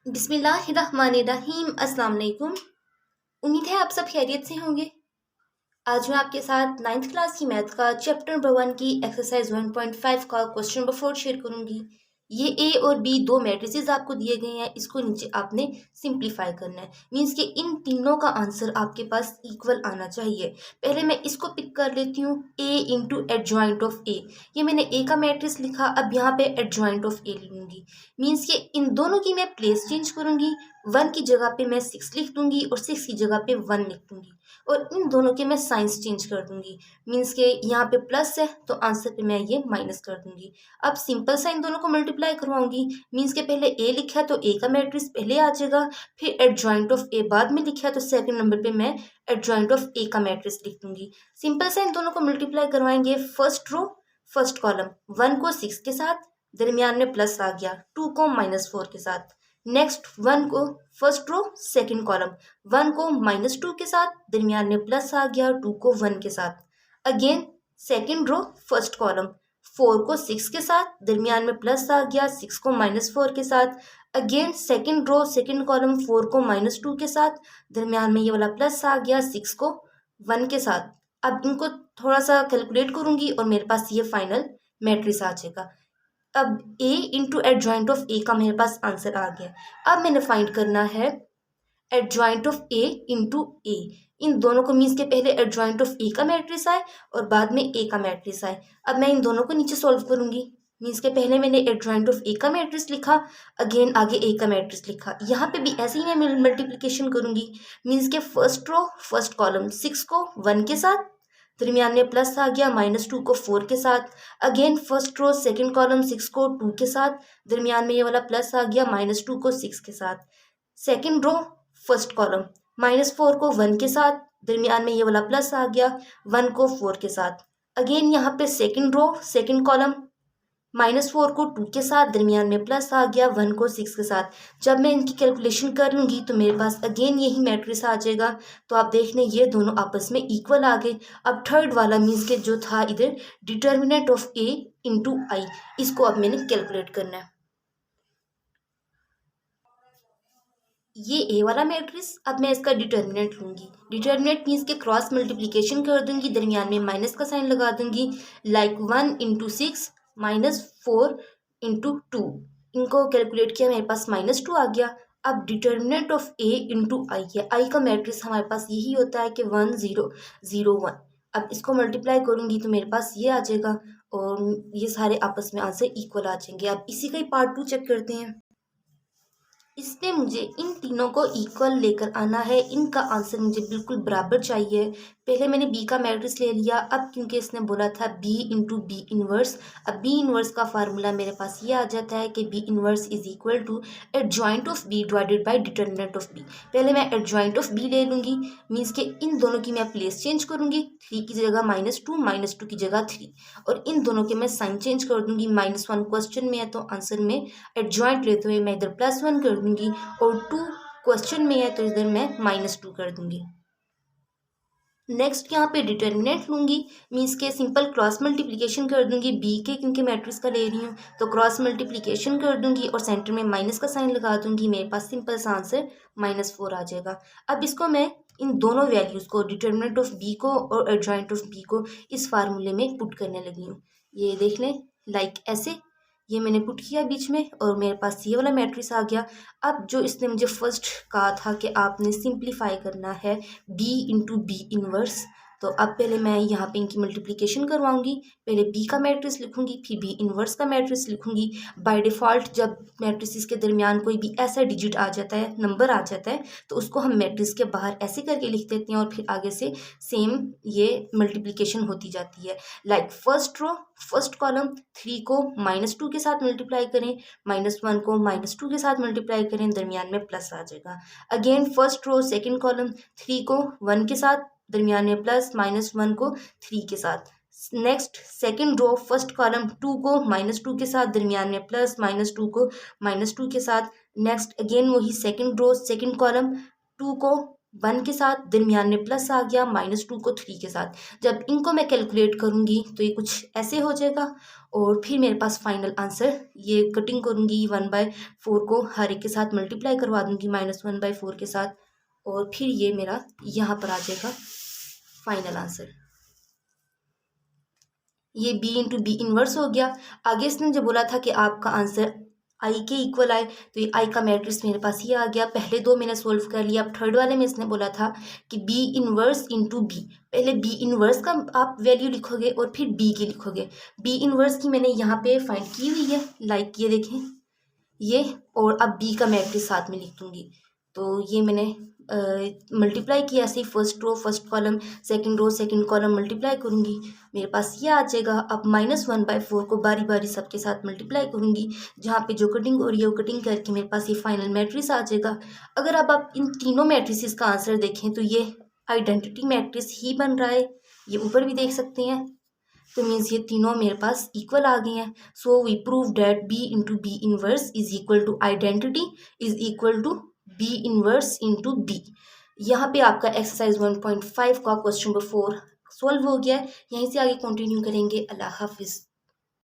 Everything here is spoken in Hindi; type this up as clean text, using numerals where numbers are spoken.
बिस्मिल्लाहिर्रहमानिर्रहीम। अस्सलाम वालेकुम। उम्मीद है आप सब खैरियत से होंगे। आज मैं आपके साथ 9th क्लास की मैथ का चैप्टर नंबर 1 की एक्सरसाइज 1.5 का क्वेश्चन नंबर 4 शेयर करूंगी। ये ए और बी दो मैट्रिसेस आपको दिए गए हैं, इसको नीचे आपने सिंप्लीफाई करना है। मींस कि इन तीनों का आंसर आपके पास इक्वल आना चाहिए। पहले मैं इसको पिक कर लेती हूँ, ए इंटू एडजॉइंट ऑफ ए। ये मैंने ए का मैट्रिक्स लिखा, अब यहाँ पे एडजॉइंट ऑफ ए लूंगी। मीन्स कि इन दोनों की मैं प्लेस चेंज करूंगी। 1 की जगह पे मैं 6 लिख दूंगी और 6 की जगह पे 1 लिख दूंगी, और इन दोनों के मैं साइंस चेंज कर दूंगी। मीन्स के यहाँ पे प्लस है तो आंसर पे मैं ये माइनस कर दूंगी। अब सिंपल सा इन दोनों को मल्टीप्लाई करवाऊंगी। मीन्स के पहले ए लिखा है तो ए का मैट्रिक्स पहले आ जाएगा, फिर एडजॉइंट ऑफ ए बाद में लिखा है तो सेकंड नंबर पे मैं एडजॉइंट ऑफ ए का मैट्रिक्स लिख दूंगी। सिंपल सा इन दोनों को मल्टीप्लाई करवाएंगे। फर्स्ट रो फर्स्ट कॉलम 1 को 6 के साथ, दरमियान में प्लस आ गया, 2 को -4 के साथ। नेक्स्ट 1 को फर्स्ट रो सेकंड कॉलम 1 को -2 के साथ, दरमियान में प्लस आ गया, 2 को 1 के साथ। Again second row first column 4 को 6 के साथ, दरमियान में प्लस आ गया, 6 को -4 के साथ। Again second row second column 4 को -2 के साथ, दरमियान में ये वाला प्लस आ गया, 6 को 1 के साथ। अब इनको थोड़ा सा कैलकुलेट करूंगी और मेरे पास ये फाइनल मैट्रिक्स आ जाएगा। अब ए इंटू एडजॉइंट ऑफ ए का मेरे पास आंसर आ गया। अब मैंने फाइंड करना है एडजॉइंट ऑफ ए इंटू ए। इन दोनों को मीन्स के पहले एडजॉइंट ऑफ ए का मैट्रिक्स आए और बाद में ए का मैट्रिक्स आए। अब मैं इन दोनों को नीचे सॉल्व करूंगी। मीन्स के पहले मैंने एडजॉइंट ऑफ ए का मैट्रिक्स लिखा, अगेन आगे ए का मैट्रिक्स लिखा। यहाँ पे भी ऐसे ही मैं मल्टीप्लिकेशन करूंगी। मीन्स के फर्स्ट रो फर्स्ट कॉलम 6 को 1 के साथ, दरमियान में प्लस आ गया, -2 को 4 के साथ। Again first row second column 6 को 2 के साथ, दरमियान में ये वाला प्लस आ गया, -2 को 6 के साथ। सेकंड रो फर्स्ट कॉलम -4 को 1 के साथ, दरमियान में ये वाला प्लस आ गया, 1 को 4 के साथ। अगेन यहाँ पे सेकंड रो सेकंड कॉलम -4 को 2 के साथ, दरमियान में प्लस आ गया, 1 को 6 के साथ। जब मैं इनकी कैलकुलेशन कर लूँगी तो मेरे पास अगेन यही मैट्रिक्स आ जाएगा। तो आप देख लें ये दोनों आपस में इक्वल आ गए। अब थर्ड वाला मीन्स के जो था इधर डिटर्मिनेंट ऑफ ए इंटू आई, इसको अब मैंने कैलकुलेट करना है। ये ए वाला मैट्रिक्स, अब मैं इसका डिटर्मिनेंट लूंगी। डिटर्मिनेंट मीन्स के क्रॉस मल्टीप्लिकेशन कर दूंगी, दरमियान में माइनस का साइन लगा दूंगी। लाइक 1 इंटू 6 -4 इंटू 2, इनको कैलकुलेट किया, मेरे पास -2 आ गया। अब डिटर्मिनेंट ऑफ ए इंटू आई है। आई का मैट्रिक्स हमारे पास यही होता है कि 1 0 0 1। अब इसको मल्टीप्लाई करूंगी तो मेरे पास ये आ जाएगा और ये सारे आपस में आंसर इक्वल आ जाएंगे। अब इसी का ही पार्ट 2 चेक करते हैं। इसमें मुझे इन तीनों को इक्वल लेकर आना है। इनका आंसर मुझे बिल्कुल बराबर चाहिए। पहले मैंने बी का मैट्रिक्स ले लिया। अब क्योंकि इसने बोला था बी इंटू बी इनवर्स, अब बी इनवर्स का फार्मूला मेरे पास ये आ जाता है कि B inverse is equal to adjoint of B divided by determinant of B. पहले मैं एडजॉइंट ऑफ बी ले लूँगी। मीन्स के इन दोनों की मैं प्लेस चेंज करूँगी। 3 की जगह -2 की जगह 3, और इन दोनों के मैं साइन चेंज कर दूँगी। -1 क्वेश्चन में है तो आंसर में एडजॉइंट लेते हुए मैं इधर +1 कर दूँगी, और 2 क्वेश्चन में है तो इधर मैं -2 कर दूँगी। नेक्स्ट यहाँ पे डिटर्मिनेंट लूँगी। मीन्स के सिंपल क्रॉस मल्टीप्लिकेशन कर दूँगी। बी के क्योंकि मैट्रिक्स का ले रही हूँ तो क्रॉस मल्टीप्लिकेशन कर दूँगी और सेंटर में माइनस का साइन लगा दूँगी। मेरे पास सिंपल सा आंसर -4 आ जाएगा। अब इसको मैं इन दोनों वैल्यूज़ को, डिटर्मिनेंट ऑफ बी को और एडजॉइंट ऑफ बी को, इस फार्मूले में पुट करने लगी हूँ। ये देख लें, लाइक ऐसे ये मैंने पुट किया बीच में और मेरे पास ये वाला मैट्रिक्स आ गया। अब जो इसने मुझे फर्स्ट कहा था कि आपने सिंप्लीफाई करना है बी इंटू बी इनवर्स, तो अब पहले मैं यहाँ पे इनकी मल्टीप्लिकेशन करवाऊंगी। पहले बी का मैट्रिक्स लिखूंगी, फिर बी इनवर्स का मैट्रिक्स लिखूंगी। बाय डिफ़ॉल्ट जब मैट्रिक्स के दरमियान कोई भी ऐसा डिजिट आ जाता है, नंबर आ जाता है, तो उसको हम मैट्रिक्स के बाहर ऐसे करके लिख देते हैं और फिर आगे से सेम ये मल्टीप्लिकेशन होती जाती है। Like first row first column 3 को -2 के साथ मल्टीप्लाई करें, -1 को -2 के साथ मल्टीप्लाई करें, दरमियान में प्लस आ जाएगा। Again first row second column 3 को 1 के साथ, दरमियान में प्लस, -1 को 3 के साथ। Next second row first column 2 को -2 के साथ, दरमियान में प्लस, -2 को -2 के साथ। नेक्स्ट अगेन वही सेकंड रो सेकंड कॉलम 2 को 1 के साथ, दरमियान में प्लस आ गया, -2 को 3 के साथ। जब इनको मैं कैलकुलेट करूँगी तो ये कुछ ऐसे हो जाएगा और फिर मेरे पास फाइनल आंसर, ये कटिंग करूँगी 1/4 को हर एक के साथ मल्टीप्लाई करवा दूँगी -1/4 के साथ, और फिर ये मेरा यहाँ पर आ जाएगा फाइनल आंसर। ये b इंटू बी इनवर्स हो गया। आगे इसने जो बोला था कि आपका आंसर आई के इक्वल आए, तो ये आई का मैट्रिक्स मेरे पास ये आ गया। पहले दो मैंने सोल्व कर लिया। अब थर्ड वाले में इसने बोला था कि बी इनवर्स इंटू बी। पहले बी इनवर्स का आप वैल्यू लिखोगे और फिर बी की लिखोगे। बी इनवर्स की मैंने यहाँ पे फाइंड की हुई है, लाइक ये देखें ये, और अब बी का मैट्रिक्स साथ में लिख दूंगी। तो ये मैंने मल्टीप्लाई किया, ऐसे ही first row first column, second row second column multiply करूँगी, मेरे पास ये आ जाएगा। अब -1/4 को बारी बारी सबके साथ मल्टीप्लाई करूँगी, जहाँ पे जो कटिंग हो रही है वो कटिंग करके मेरे पास ये फाइनल मैट्रिक्स आ जाएगा। अगर अब आप इन तीनों मैट्रिसेस का आंसर देखें तो ये आइडेंटिटी मैट्रिक्स ही बन रहा है, ये ऊपर भी देख सकते हैं। तो मीन्स ये तीनों मेरे पास इक्वल आ गए हैं। So we prove that B into B inverse is equal to identity is equal to B inverse into B. यहाँ पे आपका एक्सरसाइज 1.5 का क्वेश्चन नंबर 4 सॉल्व हो गया है। यहीं से आगे कंटिन्यू करेंगे। अल्लाह हाफिज़।